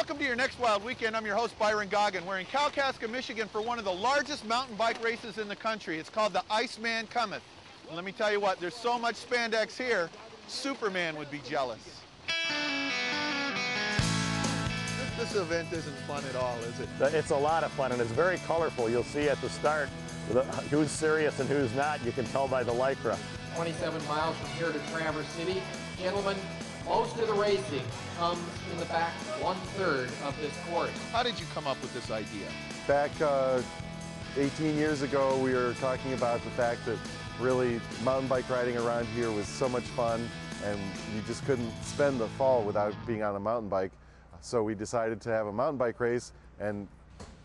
Welcome to your next wild weekend. I'm your host, Byron Goggin. We're in Kalkaska, Michigan for one of the largest mountain bike races in the country. It's called the Iceman Cometh. And let me tell you what, there's so much spandex here, Superman would be jealous. This event isn't fun at all, is it? It's a lot of fun, and it's very colorful. You'll see at the start who's serious and who's not. You can tell by the Lycra. 27 miles from here to Traverse City. Gentlemen, most of the racing comes in the back 1/3 of this course. How did you come up with this idea? Back 18 years ago, we were talking about the fact that really mountain bike riding around here was so much fun, and you just couldn't spend the fall without being on a mountain bike. So we decided to have a mountain bike race, and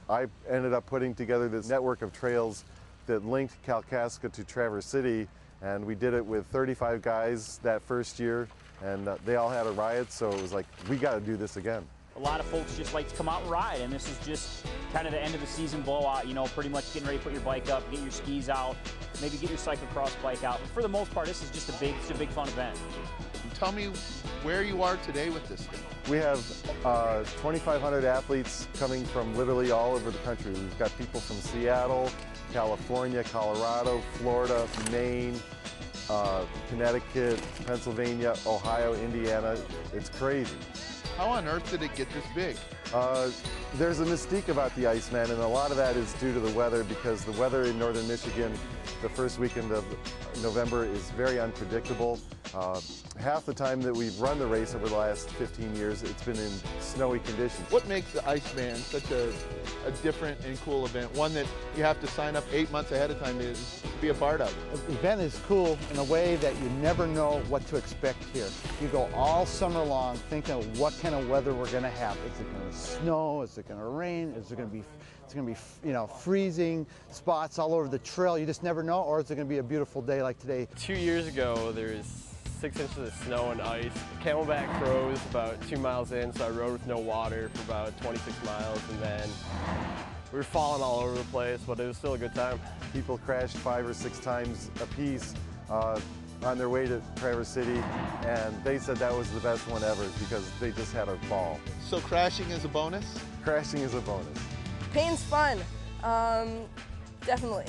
I ended up putting together this network of trails that linked Kalkaska to Traverse City, and we did it with 35 guys that first year, and they all had a riot, so it was like, we got to do this again. A lot of folks just like to come out and ride, and this is just kind of the end of the season blowout, you know, pretty much getting ready to put your bike up, get your skis out, maybe get your cyclocross bike out. But for the most part, this is just a big fun event. Tell me where you are today with this thing. We have 2,500 athletes coming from literally all over the country. We've got people from Seattle, California, Colorado, Florida, Maine, Connecticut, Pennsylvania, Ohio, Indiana. It's crazy. How on earth did it get this big? There's a mystique about the Iceman, and a lot of that is due to the weather, because the weather in northern Michigan the first weekend of November is very unpredictable. Half the time that we've run the race over the last 15 years, it's been in snowy conditions. What makes the Iceman such a different and cool event? One that you have to sign up 8 months ahead of time to be a part of. The event is cool in a way that you never know what to expect here. You go all summer long thinking of what kind of weather we're going to have. Is it going to snow? Is it going to rain? Is it going to be, you know, freezing spots all over the trail? You just never know. Or is it going to be a beautiful day like today? 2 years ago, there was 6 inches of snow and ice. Camelback froze about 2 miles in, so I rode with no water for about 26 miles, and then we were falling all over the place, but it was still a good time. People crashed 5 or 6 times apiece on their way to Traverse City, and they said that was the best one ever because they just had a ball. So crashing is a bonus? Crashing is a bonus. Pain's fun, definitely.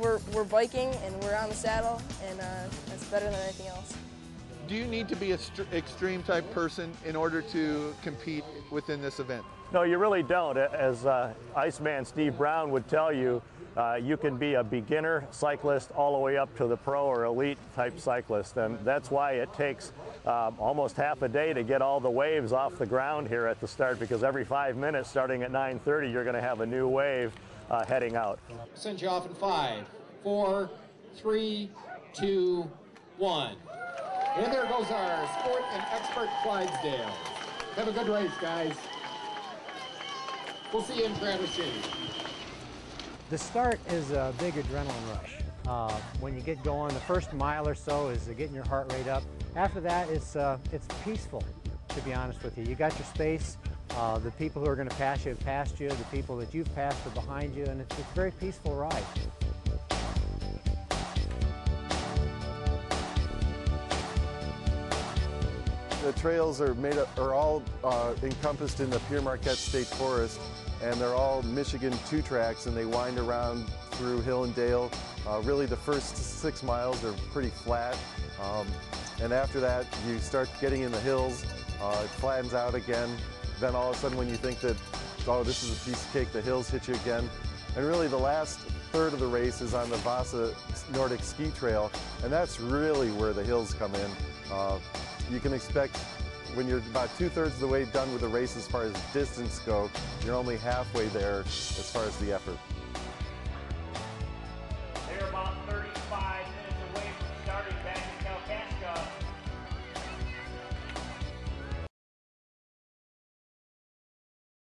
We're biking and we're on the saddle, and that's better than anything else. Do you need to be an extreme type person in order to compete within this event? No, you really don't. As Iceman Steve Brown would tell you, you can be a beginner cyclist all the way up to the pro or elite type cyclist, and that's why it takes almost half a day to get all the waves off the ground here at the start, because every 5 minutes starting at 9:30 you're going to have a new wave heading out. Send you off in 5, 4, 3, 2, 1. And there goes our sport and expert Clydesdale. Have a good race, guys. We'll see you in Traverse City. The start is a big adrenaline rush. When you get going, the first mile or so is getting your heart rate up. After that, it's peaceful, to be honest with you. You got your space. The people who are going to pass you have passed you. The people that you've passed are behind you, and it's a very peaceful ride. The trails are all encompassed in the Pere Marquette State Forest, and they're all Michigan 2 tracks, and they wind around through hill and dale. Really, the first 6 miles are pretty flat, and after that, you start getting in the hills. It flattens out again. Then all of a sudden, when you think that, oh, this is a piece of cake, the hills hit you again. And really, the last third of the race is on the Vasa Nordic Ski Trail, and that's really where the hills come in. You can expect, when you're about 2/3 of the way done with the race as far as distance go, you're only halfway there as far as the effort.